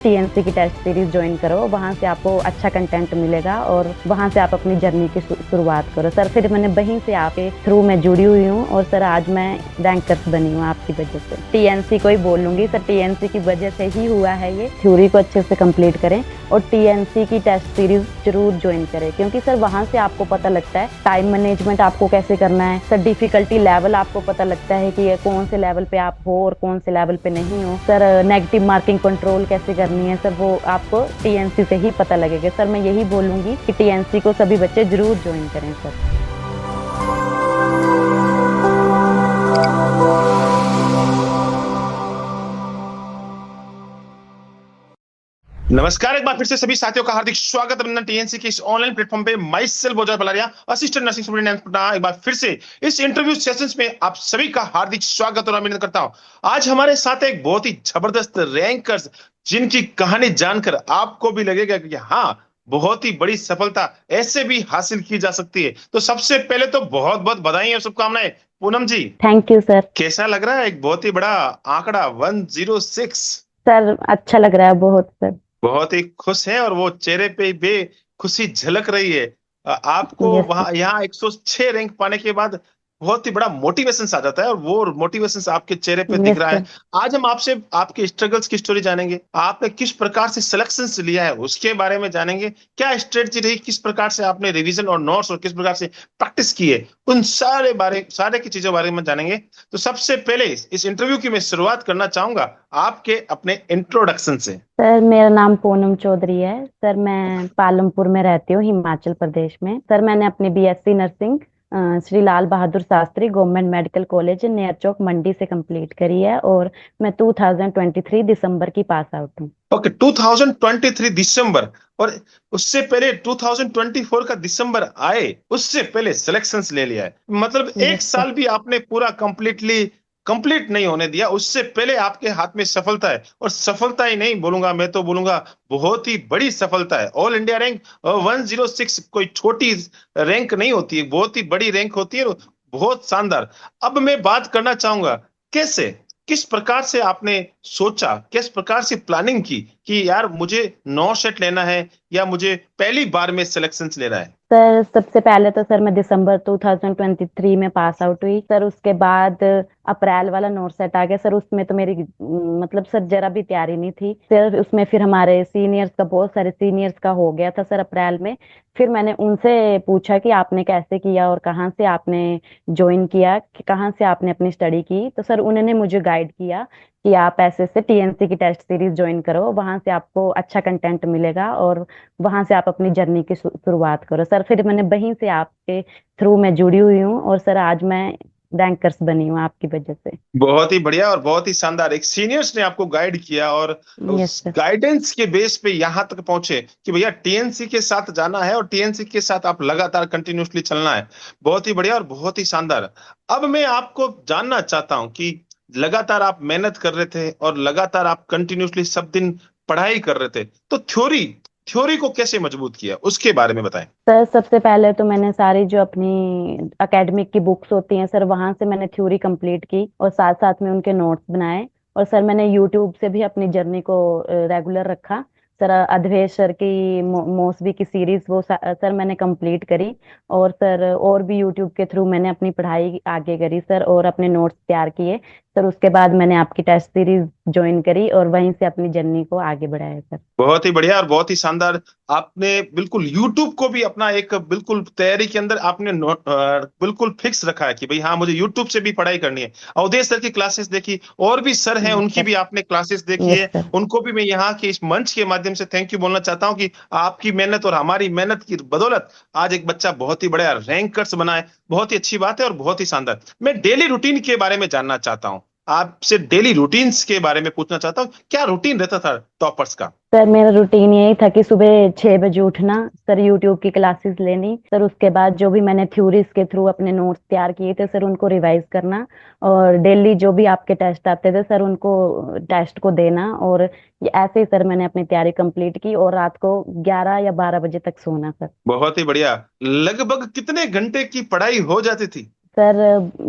TNC की test series join करो, वहाँ से आपको अच्छा कंटेंट मिलेगा और वहाँ से आप अपनी जर्नी की शुरुआत करो। सर फिर मैंने वहीं से आपके थ्रू मैं जुड़ी हुई हूँ और सर आज मैं रैंकर्स बनी हूँ आपकी वजह से। टीएनसी को ही बोलूंगी सर, टीएनसी की वजह से ही हुआ है ये। थ्योरी को अच्छे से कंप्लीट करें और टीएनसी की टेस्ट सीरीज जरूर ज्वाइन करें, क्योंकि सर वहाँ से आपको पता लगता है टाइम मैनेजमेंट आपको कैसे करना है। सर डिफिकल्टी लेवल आपको पता लगता है कि ये कौन से लेवल पे आप हो और कौन से लेवल पे नहीं हो। सर नेगेटिव मार्किंग कंट्रोल कैसे करनी है सर, वो आपको टीएनसी से ही पता लगेगा। सर मैं यही बोलूंगी कि टीएनसी को सभी बच्चे जरूर ज्वाइन करें सर। नमस्कार, एक बार फिर से सभी साथियों का हार्दिक स्वागत अभिनंदन टीएनसी के इस ऑनलाइन प्लेटफॉर्म पे। Myself Bojar Balaria, assistant nursing student. एक बार फिर से इस इंटरव्यू सेशंस में आप सभी का हार्दिक स्वागत और अभिनंदन करता हूं। आज हमारे साथ एक बहुत ही जबरदस्त रैंकर्स, जिनकी कहानी जानकर आपको भी लगेगा कि हाँ, बहुत ही बड़ी सफलता ऐसे भी हासिल की जा सकती है। तो सबसे पहले तो बहुत बहुत बधाई और शुभकामनाएं Poonam ji. Thank you sir. कैसा लग रहा है एक बहुत ही बड़ा आंकड़ा 106? सर अच्छा लग रहा है बहुत सर। बहुत ही खुश है और वो चेहरे पे भी खुशी झलक रही है। आपको यस सर। वहां यहाँ 106 रैंक पाने के बाद बहुत ही बड़ा मोटिवेशन आ जाता है और वो मोटिवेशन आपके चेहरे पे दिख यस रहा है। सर। आज हम आपसे आपके स्ट्रगल्स की स्टोरी जानेंगे, आपने किस प्रकार से सिलेक्शंस लिया है उसके बारे में जानेंगे, क्या स्ट्रेटजी रही, किस प्रकार से आपने रिवीजन और नोट्स और किस प्रकार से प्रैक्टिस की है, उन सारे की चीजों के बारे में जानेंगे। तो सबसे पहले इस इंटरव्यू की मैं शुरुआत करना चाहूंगा आपके अपने इंट्रोडक्शन से। सर मेरा नाम पूनम चौधरी है सर। मैं पालमपुर में रहती हूँ, हिमाचल प्रदेश में। सर मैंने अपनी BSc nursing Shri Lal Bahadur Shastri government medical college near Chowk Mandi से कंप्लीट करी है और मैं 2023 दिसंबर की पास आउट हूँ। ओके, 2023 दिसंबर। और उससे पहले 2024 का दिसंबर आए उससे पहले सिलेक्शंस ले लिया है, मतलब एक यस सर। साल भी आपने पूरा कंप्लीट नहीं होने दिया, उससे पहले आपके हाथ में सफलता है। और सफलता ही नहीं बोलूंगा, मैं तो बोलूंगा बहुत ही बड़ी सफलता है। ऑल इंडिया रैंक 106 कोई छोटी रैंक नहीं होती है, बहुत ही बड़ी रैंक होती है, बहुत शानदार। अब मैं बात करना चाहूंगा, कैसे किस प्रकार से आपने सोचा, किस प्रकार से प्लानिंग की कि यार मुझे 9 सेट लेना है या मुझे पहली बार में सिलेक्शंस लेना है? सर सबसे पहले तो सर मैं दिसंबर 2023 में पास आउट हुई सर। उसके बाद अप्रैल वाला नोट सेट आ गया सर। उसमें तो मेरी मतलब सर जरा भी तैयारी नहीं थी सर। उसमें फिर हमारे सीनियर्स का, बहुत सारे सीनियर्स का हो गया था सर अप्रैल में। फिर मैंने उनसे पूछा कि आपने कैसे किया और कहाँ से आपने ज्वाइन किया, कि कहाँ से आपने अपनी स्टडी की। तो सर उन्होंने मुझे गाइड किया कि आप ऐसे से टीएनसी की टेस्ट सीरीज ज्वाइन करो, वहां से आपको अच्छा कंटेंट मिलेगा और वहां से आप अपनी जर्नी की शुरुआत करो। सर फिर मैंने वहीं से आपके थ्रू मैं जुड़ी हुई हूँ और सर आज मैं रैंकर्स बनी हूँ आपकी वजह से। बहुत ही बढ़िया और बहुत ही शानदार, एक सीनियर्स ने आपको गाइड किया और यस उस सर। गाइडेंस के बेस पे यहाँ तक पहुंचे कि भैया टीएनसी के साथ जाना है और टीएनसी के साथ आप लगातार कंटिन्यूसली चलना है। बहुत ही बढ़िया और बहुत ही शानदार। अब मैं आपको जानना चाहता हूं कि लगातार आप मेहनत कर रहे थे और लगातार आप कंटिन्यूसली सब दिन पढ़ाई कर रहे थे, तो थ्योरी थ्योरी को कैसे मजबूत किया उसके बारे में बताएं। सर सबसे पहले तो मैंने सारी जो अपनी एकेडमिक की बुक्स होती हैं सर, वहां से मैंने थ्योरी कंप्लीट की और साथ साथ में उनके नोट्स बनाए। और सर मैंने यूट्यूब से भी अपनी जर्नी को रेगुलर रखा सर। अधवेश सर की मौसवी की सीरीज वो सर मैंने कंप्लीट करी। और सर और भी यूट्यूब के थ्रू मैंने अपनी पढ़ाई आगे करी सर और अपने नोट्स तैयार किए सर। उसके बाद मैंने आपकी टेस्ट सीरीज ज्वाइन करी और वहीं से अपनी जर्नी को आगे बढ़ाया सर। बहुत ही बढ़िया और बहुत ही शानदार। आपने बिल्कुल YouTube को भी अपना एक बिल्कुल तैयारी के अंदर आपने नोट बिल्कुल फिक्स रखा है कि भाई हाँ, मुझे YouTube से भी पढ़ाई करनी है। अवधेश सर की क्लासेस देखी, और भी सर हैं यस उनकी सर। भी आपने क्लासेस देखी यस है। सर। उनको भी मैं यहाँ के इस मंच के माध्यम से थैंक यू बोलना चाहता हूँ कि आपकी मेहनत और हमारी मेहनत की बदौलत आज एक बच्चा बहुत ही बड़ा रैंकर्स बना है। बहुत ही अच्छी बात है और बहुत ही शानदार। मैं डेली रूटीन के बारे में जानना चाहता हूँ, आपसे डेली रूटीन्स के बारे में पूछना चाहता हूँ, क्या रूटीन रहता था टॉपर्स का? सर मेरा रूटीन यही था कि सुबह 6 बजे उठना सर, यूट्यूब की क्लासेस लेनी सर। उसके बाद जो भी मैंने थ्योरीज के थ्रू अपने नोट्स तैयार किए थे सर, उनको रिवाइज करना। और डेली जो भी आपके टेस्ट आते थे सर, उनको टेस्ट को देना। और ये ऐसे ही सर मैंने अपनी तैयारी कंप्लीट की और रात को 11 या 12 बजे तक सोना सर। बहुत ही बढ़िया। लगभग कितने घंटे की पढ़ाई हो जाती थी? सर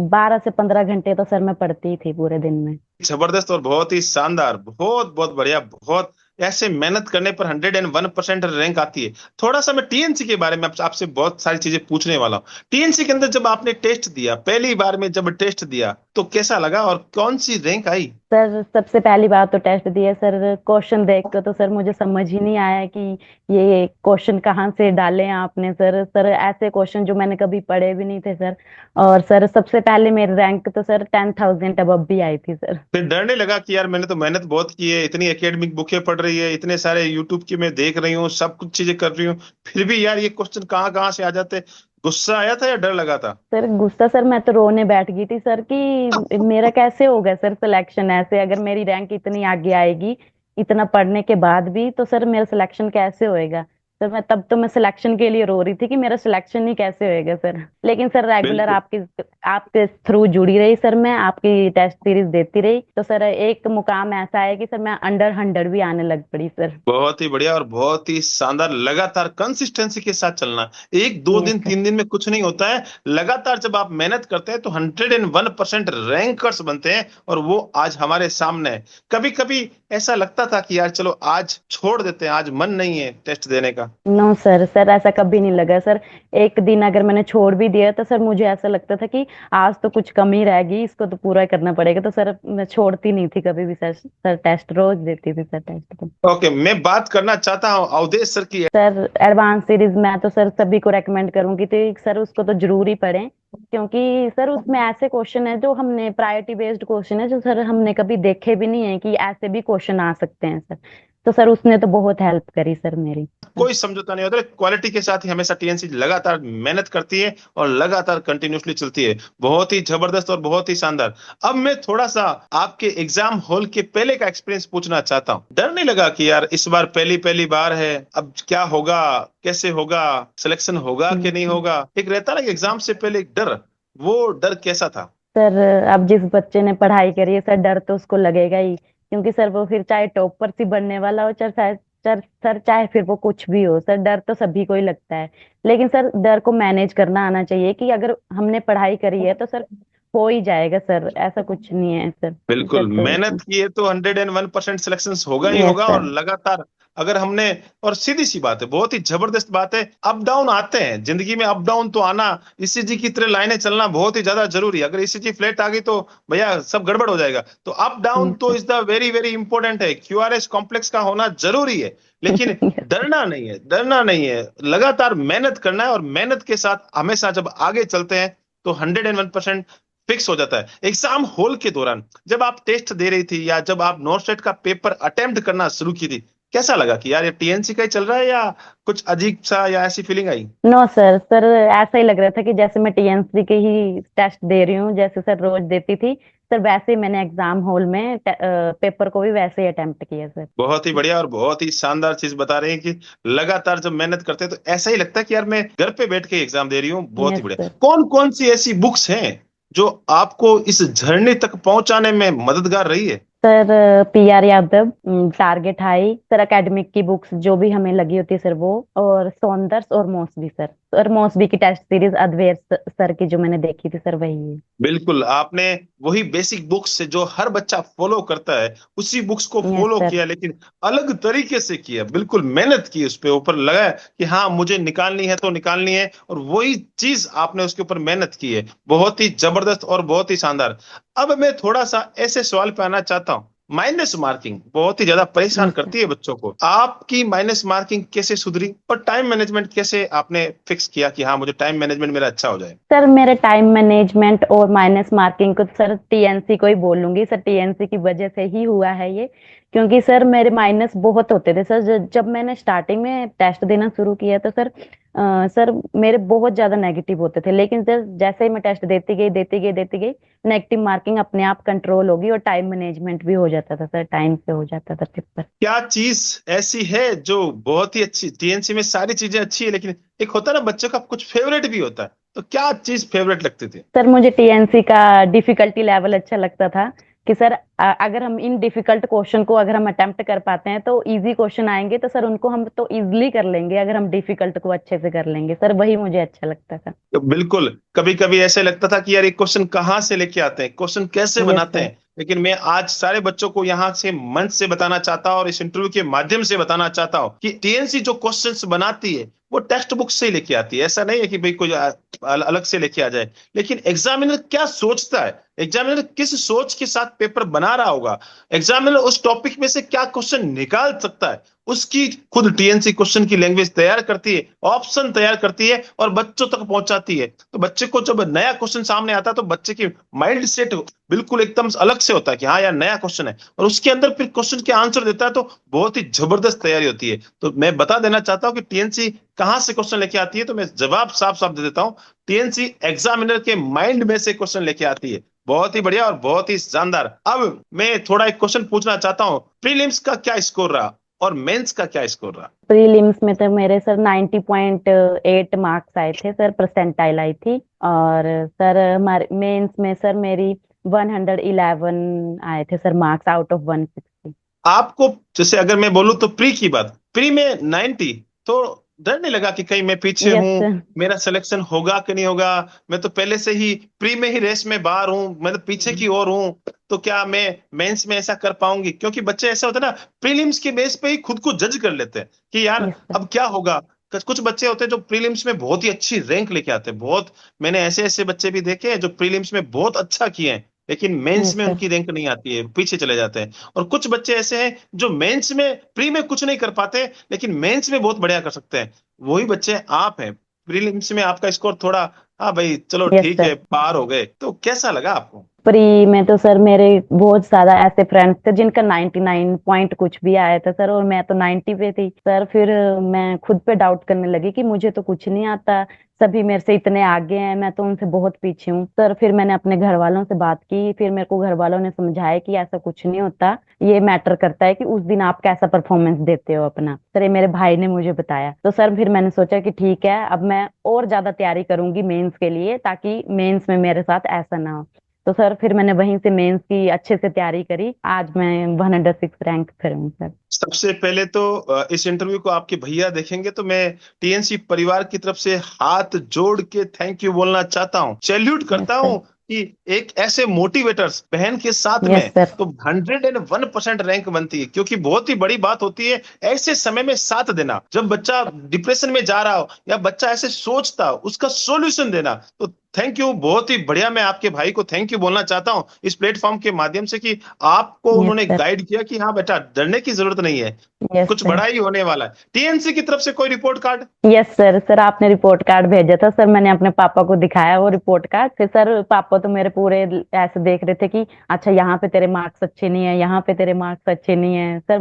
12 से 15 घंटे तो सर मैं पढ़ती ही थी पूरे दिन में। जबरदस्त और बहुत ही शानदार, बहुत बहुत बढ़िया, बहुत ऐसे मेहनत करने पर 101% रैंक आती है। थोड़ा सा मैं टीएनसी के बारे में आपसे बहुत सारी चीजें पूछने वाला हूँ। टीएनसी के अंदर जब आपने टेस्ट दिया, पहली बार में जब टेस्ट दिया तो कैसा लगा और कौन सी रैंक आई? सर सबसे पहली बात तो टेस्ट दिया सर, क्वेश्चन देख कर तो सर मुझे समझ ही नहीं आया कि ये क्वेश्चन कहाँ से डाले हैं आपने सर। सर ऐसे क्वेश्चन जो मैंने कभी पढ़े भी नहीं थे सर। और सर सबसे पहले मेरी रैंक तो सर 10,000 अबव भी आई थी सर। फिर डर नहीं लगा कि यार मैंने तो मेहनत बहुत की है, इतनी एकेडमिक बुकें पढ़ रही है, इतने सारे यूट्यूब की मैं देख रही हूँ, सब कुछ चीजें कर रही हूँ, फिर भी यार ये क्वेश्चन कहाँ कहाँ से आ जाते? गुस्सा आया था या डर लगा था? सर गुस्सा सर, मैं तो रोने बैठ गई थी सर कि मेरा कैसे होगा सर सिलेक्शन ऐसे, अगर मेरी रैंक इतनी आगे आएगी इतना पढ़ने के बाद भी, तो सर मेरा सिलेक्शन कैसे होएगा। सर मैं तब तो मैं सिलेक्शन के लिए रो रही थी कि मेरा सिलेक्शन ही कैसे होएगा सर। लेकिन सर रेगुलर बिल्कुल। आपके आपके थ्रू जुड़ी रही सर, मैं आपकी टेस्ट सीरीज देती रही, तो सर एक मुकाम ऐसा है कि सर मैं अंडर 100 भी आने लग पड़ी सर। बहुत ही बढ़िया और बहुत ही शानदार। लगातार कंसिस्टेंसी के साथ चलना, एक दो यस दिन सर। 3 दिन में कुछ नहीं होता है। लगातार जब आप मेहनत करते हैं तो 101% रैंकर्स बनते हैं, और वो आज हमारे सामने है। कभी कभी ऐसा लगता था कि यार चलो आज छोड़ देते हैं, आज मन नहीं है टेस्ट देने का? नो सर, सर ऐसा कभी नहीं लगा सर। एक दिन अगर मैंने छोड़ भी दिया तो सर मुझे ऐसा लगता था कि आज तो कुछ कमी रह गई, इसको तो पूरा करना पड़ेगा, तो सर मैं छोड़ती नहीं थी कभी भी सर। सर टेस्ट रोज देती थी सर टेस्ट तो। ओके, मैं बात करना चाहता हूँ अवधेश सर की। सर एडवांस सीरीज मैं तो सर सभी को रेकमेंड करूंगी, तो सर उसको तो जरूर ही पढ़ें, क्योंकि सर उसमें ऐसे क्वेश्चन है जो हमने प्रायोरिटी बेस्ड क्वेश्चन है जो सर हमने कभी देखे भी नहीं है कि ऐसे भी क्वेश्चन आ सकते हैं सर। तो सर उसने तो बहुत हेल्प करी सर मेरी। कोई समझौता नहीं होता, क्वालिटी के साथ ही हमेशा टीएनसी लगातार मेहनत करती है और लगातार कंटिन्यूअसली चलती है। बहुत ही जबरदस्त और बहुत ही शानदार। अब मैं थोड़ा सा आपके एग्जाम हॉल के पहले का एक्सपीरियंस पूछना चाहता हूँ। डर नहीं लगा कि यार इस बार पहली पहली बार है, अब क्या होगा, कैसे होगा, सिलेक्शन होगा कि नहीं होगा? एक रहता ना कि एग्जाम से पहले एक डर, वो डर कैसा था? सर अब जिस बच्चे ने पढ़ाई करी है सर, डर तो उसको लगेगा ही, क्योंकि सर वो फिर चाहे टॉपर सी बनने वाला हो, चाहे सर चाहे फिर वो कुछ भी हो सर, डर तो सभी को ही लगता है। लेकिन सर डर को मैनेज करना आना चाहिए कि अगर हमने पढ़ाई करी है तो सर हो ही जाएगा सर, ऐसा कुछ नहीं है सर। डर बिल्कुल, तो मेहनत की है तो 101% सिलेक्शन होगा ही यस होगा। और सर। लगातार अगर हमने, और सीधी सी बात है, बहुत ही जबरदस्त बात है, अप डाउन आते हैं जिंदगी में, अप डाउन तो आना, ईसीजी की तरह लाइनें चलना बहुत ही ज्यादा जरूरी है। अगर ईसीजी फ्लैट आ गई तो भैया सब गड़बड़ हो जाएगा। तो अप डाउन यस तो sir. Is the very very important है, क्यूआरएस कॉम्प्लेक्स का होना जरूरी है। लेकिन डरना नहीं है, डरना नहीं है, लगातार मेहनत करना है, और मेहनत के साथ हमेशा जब आगे चलते हैं तो 101% फिक्स हो जाता है। एग्जाम हॉल के दौरान जब आप टेस्ट दे रही थी, या जब आप नोटसेट का पेपर अटेम्प्ट करना शुरू की थी, कैसा लगा कि यार ये टीएनसी का ही चल रहा है, या कुछ अजीब सा, या ऐसी फीलिंग आई? नो सर, सर ऐसा ही लग रहा था कि जैसे मैं टीएनसी के ही टेस्ट दे रही हूँ, जैसे सर रोज देती थी सर, वैसे ही मैंने एग्जाम हॉल में पेपर को भी वैसे ही अटेम्प्ट किया सर। बहुत ही बढ़िया और बहुत ही शानदार चीज बता रहे हैं कि लगातार जब मेहनत करते हैं तो ऐसा ही लगता है कि यार मैं घर पे बैठ के एग्जाम दे रही हूँ। बहुत ही यस बढ़िया। सर। कौन कौन सी ऐसी बुक्स हैं जो आपको इस झरने तक पहुंचाने में मददगार रही है? Sir PR Yadav, target high sir, academic की बुक्स जो भी हमें लगी होती है सर वो, और सौंदर्स और मौसवी सर। सर मौसवी की टेस्ट सीरीज अद्वैत सर की जो मैंने देखी थी सर, वही है। बिल्कुल, आपने वही बेसिक बुक्स से जो हर बच्चा फॉलो करता है, उसी बुक्स को यस फॉलो सर। किया, लेकिन अलग तरीके से किया। बिल्कुल मेहनत की उस पे, ऊपर लगा कि हाँ मुझे निकालनी है तो निकालनी है, और वही चीज आपने उसके ऊपर मेहनत की है। बहुत ही जबरदस्त और बहुत ही शानदार। अब मैं थोड़ा सा ऐसे सवाल पे आना चाहता हूँ। माइनस मार्किंग बहुत ही ज्यादा परेशान यस सर। करती है बच्चों को। आपकी माइनस मार्किंग कैसे सुधरी, और टाइम मैनेजमेंट कैसे आपने फिक्स किया कि हाँ मुझे टाइम मैनेजमेंट मेरा अच्छा हो जाए? सर मेरे टाइम मैनेजमेंट और माइनस मार्किंग को सर टीएनसी को ही बोलूंगी सर, टीएनसी की वजह से ही हुआ है ये। क्योंकि सर मेरे माइनस बहुत होते थे सर, जब मैंने स्टार्टिंग में टेस्ट देना शुरू किया तो सर सर मेरे बहुत ज्यादा नेगेटिव होते थे, लेकिन सर जैसे ही मैं टेस्ट देती गई नेगेटिव मार्किंग अपने आप कंट्रोल होगी, और टाइम मैनेजमेंट भी हो जाता था सर, टाइम से हो जाता था पेपर। क्या चीज ऐसी है जो बहुत ही अच्छी, टीएनसी में सारी चीजें अच्छी है, लेकिन एक होता है ना बच्चों का कुछ फेवरेट भी होता है, तो क्या चीज फेवरेट लगती थी? सर मुझे टीएनसी का डिफिकल्टी लेवल अच्छा लगता था, कि सर अगर हम इन डिफिकल्ट क्वेश्चन को अगर हम अटेम्प्ट कर पाते हैं तो इजी क्वेश्चन आएंगे, तो सर उनको हम तो इजीली कर लेंगे अगर हम डिफिकल्ट को अच्छे से कर लेंगे सर, वही मुझे अच्छा लगता था। तो बिल्कुल, कभी कभी ऐसे लगता था कि यार ये क्वेश्चन कहाँ से लेके आते हैं, क्वेश्चन कैसे यस बनाते सर। हैं, लेकिन मैं आज सारे बच्चों को यहाँ से मंच से बताना चाहता हूँ और इस इंटरव्यू के माध्यम से बताना चाहता हूँ कि टीएनसी जो क्वेश्चंस बनाती है वो टेक्स्ट बुक से ही लेके आती है। ऐसा नहीं है कि भाई कोई अलग से लेके आ जाए। लेकिन एग्जामिनर क्या सोचता है, एग्जामिनर किस सोच के साथ पेपर बना रहा होगा, एग्जामिनर उस टॉपिक में से क्या क्वेश्चन निकाल सकता है, उसकी खुद टीएनसी क्वेश्चन की लैंग्वेज तैयार करती है, ऑप्शन तैयार करती है और बच्चों तक पहुंचाती है। तो बच्चे को जब नया क्वेश्चन सामने आता है तो बच्चे की माइंड सेट बिल्कुल एकदम अलग से होता है कि हाँ यार नया क्वेश्चन है, और उसके अंदर फिर क्वेश्चन के आंसर देता है तो बहुत ही जबरदस्त तैयारी होती है। तो मैं बता देना चाहता हूँ कि टीएनसी कहां से क्वेश्चन लेके आती है, तो मैं जवाब साफ साफ दे देता हूँ। टीएनसी एग्जामिनर के माइंड में से क्वेश्चन लेके आती है। बहुत ही बढ़िया और बहुत ही शानदार। अब मैं थोड़ा एक क्वेश्चन पूछना चाहता हूँ, प्रीलिम्स का क्या स्कोर रहा और मेंस का क्या स्कोर रहा? प्रीलिम्स में तो मेरे सर 90.8 मार्क्स आए थे सर, परसेंटाइल आई थी। और सर हमारे मेंस में सर मेरी 111 आए थे सर, मार्क्स आउट ऑफ 160। आपको जैसे अगर मैं बोलूं तो प्री की बात, प्री में 90, तो डर नहीं लगा कि कहीं मैं पीछे यस हूं, सर। मेरा सिलेक्शन होगा कि नहीं होगा? मैं तो पहले से ही प्री में ही रेस में बाहर हूं, मैं तो पीछे की ओर हूं, तो क्या मैं मेंस में ऐसा कर पाऊंगी? क्योंकि बच्चे ऐसा होता है ना, प्रीलिम्स के बेस पे ही खुद को जज कर लेते हैं कि यार यस सर। अब क्या होगा। कुछ बच्चे होते हैं जो प्रीलिम्स में बहुत ही अच्छी रैंक लेके आते हैं, बहुत, मैंने ऐसे ऐसे बच्चे भी देखे हैं जो प्रीलिम्स में बहुत अच्छा किए हैं लेकिन मेंस यस में सर। उनकी रैंक नहीं आती है, पीछे चले जाते हैं। और कुछ बच्चे ऐसे हैं जो मेंस में, प्री में कुछ नहीं कर पाते लेकिन मेंस में बहुत बढ़िया कर सकते हैं। वही बच्चे आप हैं। प्रीलिम्स में आपका स्कोर थोड़ा, हाँ भाई चलो यस ठीक सर। है पार हो गए, तो कैसा लगा आपको? प्री में तो सर मेरे बहुत ज्यादा ऐसे फ्रेंड्स थे जिनका 99 पॉइंट कुछ भी आया था सर, और मैं तो 90 पे थी सर। फिर मैं खुद पे डाउट करने लगी कि मुझे तो कुछ नहीं आता, सभी मेरे से इतने आगे हैं, मैं तो उनसे बहुत पीछे हूँ सर। फिर मैंने अपने घर वालों से बात की, फिर मेरे को घर वालों ने समझाया कि ऐसा कुछ नहीं होता, ये मैटर करता है कि उस दिन आप कैसा परफॉर्मेंस देते हो अपना। सर ये मेरे भाई ने मुझे बताया, तो सर फिर मैंने सोचा कि ठीक है अब मैं और ज्यादा तैयारी करूंगी मेंस के लिए, ताकि मेंस में मेरे साथ ऐसा ना हो। तो सर फिर मैंने वहीं से मेंस की अच्छे से तैयारी करी, आज मैं 106 रैंक पर हूँ सर। सबसे पहले तो इस इंटरव्यू को आपके भैया देखेंगे तो मैं टीएनसी परिवार की तरफ से हाथ जोड़ के थैंक यू बोलना चाहता हूँ, सैल्यूट यस करता सर। हूँ कि एक ऐसे मोटिवेटर्स बहन के साथ यस में सर। तो 101% रैंक बनती है, क्योंकि बहुत ही बड़ी बात होती है ऐसे समय में साथ देना। जब बच्चा डिप्रेशन में जा रहा हो या बच्चा ऐसे सोचता हो, उसका सॉल्यूशन देना। तो थैंक यू, बहुत ही बढ़िया। मैं आपके भाई को थैंक यू बोलना चाहता हूँ इस प्लेटफॉर्म के माध्यम से कि आपको यस उन्होंने सर। गाइड किया कि हाँ बेटा डरने की जरूरत नहीं है, यस कुछ सर। बड़ा ही होने वाला है। टीएनसी की तरफ से कोई report card? Yes sir. Sir आपने रिपोर्ट कार्ड भेजा था सर, मैंने अपने पापा को दिखाया वो रिपोर्ट कार्ड। फिर सर पापा तो मेरे पूरे ऐसे देख रहे थे कि अच्छा यहाँ पे तेरे मार्क्स अच्छे नहीं है, यहाँ पे तेरे मार्क्स अच्छे नहीं है। सर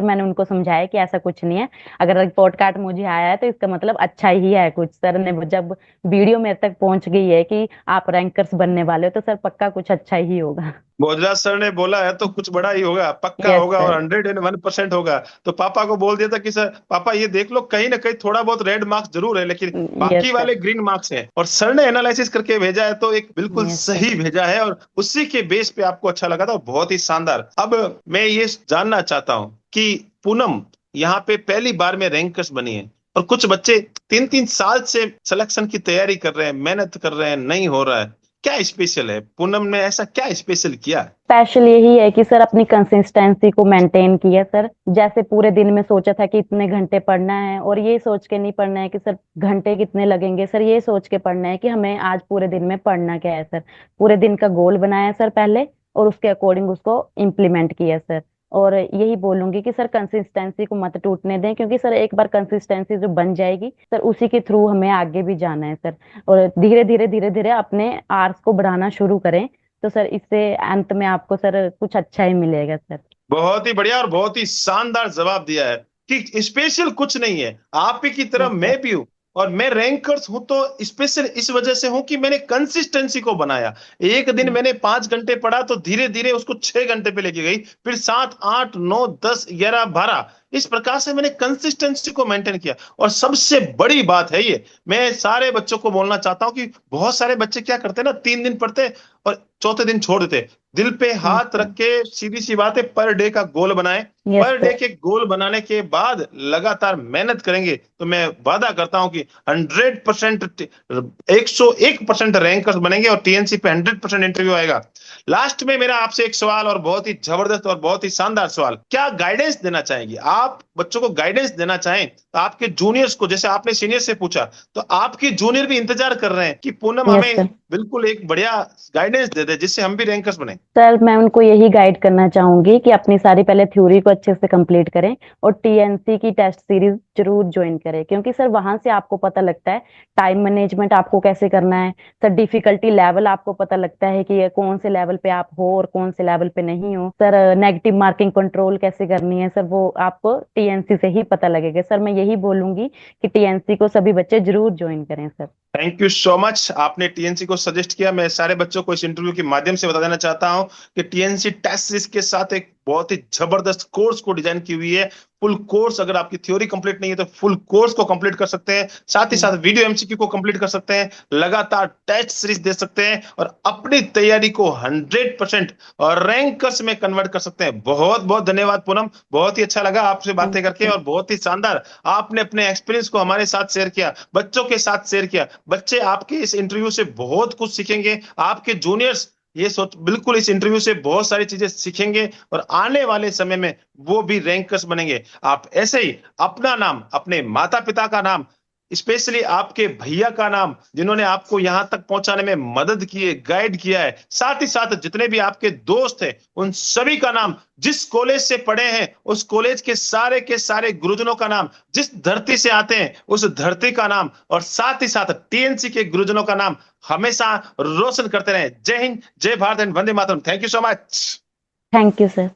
मैंने उनको समझाया कि ऐसा कुछ नहीं है, अगर रिपोर्ट कार्ड मुझे आया है तो इसका मतलब अच्छा ही है कुछ। सर ने जब वीडियो मेरे तक पहुंच गई है कि आप रैंकर्स बनने वाले हो, तो सर पक्का कुछ अच्छा ही होगा। भोजराज सर ने बोला है तो कुछ बड़ा ही होगा, पक्का यस होगा और सर। 101% होगा। तो पापा को बोल दिया था कि सर पापा ये देख लो कहीं ना कहीं थोड़ा बहुत रेड मार्क्स जरूर है लेकिन यस बाकी सर। वाले ग्रीन मार्क्स हैं, और सर ने एनालिसिस करके भेजा है तो एक बिल्कुल यस सर। सही भेजा है और उसी के बेस पे आपको अच्छा लगा था, बहुत ही शानदार। अब मैं ये जानना चाहता हूँ कि पूनम यहाँ पे पहली बार में रैंकर्स बनी है और कुछ बच्चे 3-3 साल से सिलेक्शन की तैयारी कर रहे हैं, मेहनत कर रहे हैं, नहीं हो रहा है। क्या स्पेशल है पूनम ने, ऐसा क्या स्पेशल किया? स्पेशल यही है कि सर अपनी कंसिस्टेंसी को मेंटेन किया सर। जैसे पूरे दिन में सोचा था कि इतने घंटे पढ़ना है, और ये सोच के नहीं पढ़ना है कि सर घंटे कितने लगेंगे, सर ये सोच के पढ़ना है कि हमें आज पूरे दिन में पढ़ना क्या है सर। पूरे दिन का गोल बनाया सर पहले, और उसके अकॉर्डिंग उसको इम्प्लीमेंट किया सर। और यही बोलूंगी कि सर कंसिस्टेंसी को मत टूटने दें, क्योंकि सर एक बार कंसिस्टेंसी जो बन जाएगी सर उसी के थ्रू हमें आगे भी जाना है सर। और धीरे धीरे अपने आर्स को बढ़ाना शुरू करें, तो सर इससे अंत में आपको सर कुछ अच्छा ही मिलेगा सर। बहुत ही बढ़िया और बहुत ही शानदार जवाब दिया है कि स्पेशल कुछ नहीं है, आप ही की तरह यस सर। मैं भी हूं। और मैं रैंकर्स हूं तो स्पेशल इस वजह से हूं कि मैंने कंसिस्टेंसी को बनाया। एक दिन मैंने 5 घंटे पढ़ा तो धीरे धीरे उसको 6 घंटे पे लेके गई, फिर 7, 8, 9, 10, 11, 12, इस प्रकार से मैंने कंसिस्टेंसी को मेंटेन किया। और सबसे बड़ी बात है ये, मैं सारे बच्चों को बोलना चाहता हूँ कि बहुत सारे बच्चे क्या करते हैं ना, 3 दिन पढ़ते और चौथे दिन छोड़ देते। दिल पे यस हाथ सर। रख के सीधी सी बात है, पर डे का गोल बनाएं। Yes per day sir. के गोल बनाने के बाद लगातार मेहनत करेंगे तो मैं वादा करता हूं कि 100%, 101% रैंकर्स बनेंगे और टीएनसी पे 100% इंटरव्यू आएगा। लास्ट में मेरा आपसे एक सवाल, और बहुत ही जबरदस्त और बहुत ही शानदार सवाल, क्या गाइडेंस देना चाहेंगे आप बच्चों को? गाइडेंस देना चाहें तो आपके जूनियर्स को, जैसे आपने सीनियर से पूछा, तो आपके जूनियर भी इंतजार कर रहे हैं कि पूनम यस हमें सर। बिल्कुल एक बढ़िया गाइडेंस दे दे जिससे हम भी रैंकर्स बने। सर मैं उनको यही गाइड करना चाहूंगी कि अपनी सारी पहले थ्योरी को अच्छे से कंप्लीट करें और टीएनसी की टेस्ट सीरीज जरूर ज्वाइन करें, क्योंकि सर वहां से आपको पता लगता है टाइम मैनेजमेंट आपको कैसे करना है। सर डिफिकल्टी लेवल आपको पता लगता है कि ये कौन से लेवल पे आप हो और कौन से लेवल पे नहीं हो। सर नेगेटिव मार्किंग कंट्रोल कैसे करनी है, सर वो आपको टीएनसी से ही पता लगेगा। सर मैं यही बोलूंगी कि टीएनसी को सभी बच्चे जरूर ज्वाइन करें sir. Thank you so much, आपने टीएनसी को सजेस्ट किया। मैं सारे बच्चों को इस इंटरव्यू के माध्यम से बता देना चाहता हूं कि टीएनसी टेस्ट सीरीज के साथ एक बहुत ही जबरदस्त कोर्स को डिजाइन की हुई है। फुल कोर्स, अगर आपकी थ्योरी कंप्लीट नहीं है तो फुल कोर्स को कंप्लीट कर सकते हैं, साथ ही साथ वीडियो एमसीक्यू को कंप्लीट कर सकते हैं, लगातार टेस्ट सीरीज दे सकते हैं और अपनी तैयारी को 100% और रैंकर्स में कन्वर्ट कर सकते हैं। बहुत बहुत धन्यवाद पूनम, बहुत ही अच्छा लगा आपसे बातें करके और बहुत ही शानदार आपने अपने एक्सपीरियंस को हमारे साथ शेयर किया, बच्चों के साथ शेयर किया। बच्चे आपके इस इंटरव्यू से बहुत कुछ सीखेंगे, आपके जूनियर्स ये सोच बिल्कुल इस इंटरव्यू से बहुत सारी चीजें सीखेंगे और आने वाले समय में वो भी रैंकर्स बनेंगे। आप ऐसे ही अपना नाम, अपने माता पिता का नाम, स्पेशली आपके भैया का नाम जिन्होंने आपको यहां तक पहुंचाने में मदद की है, गाइड किया है, साथ ही साथ जितने भी आपके दोस्त हैं उन सभी का नाम, जिस कॉलेज से पढ़े हैं उस कॉलेज के सारे गुरुजनों का नाम, जिस धरती से आते हैं उस धरती का नाम, और साथ ही साथ टीएनसी के गुरुजनों का नाम हमेशा रोशन करते रहे। जय हिंद, जय Bharat and Vande Mataram. Thank you so much. Thank you sir.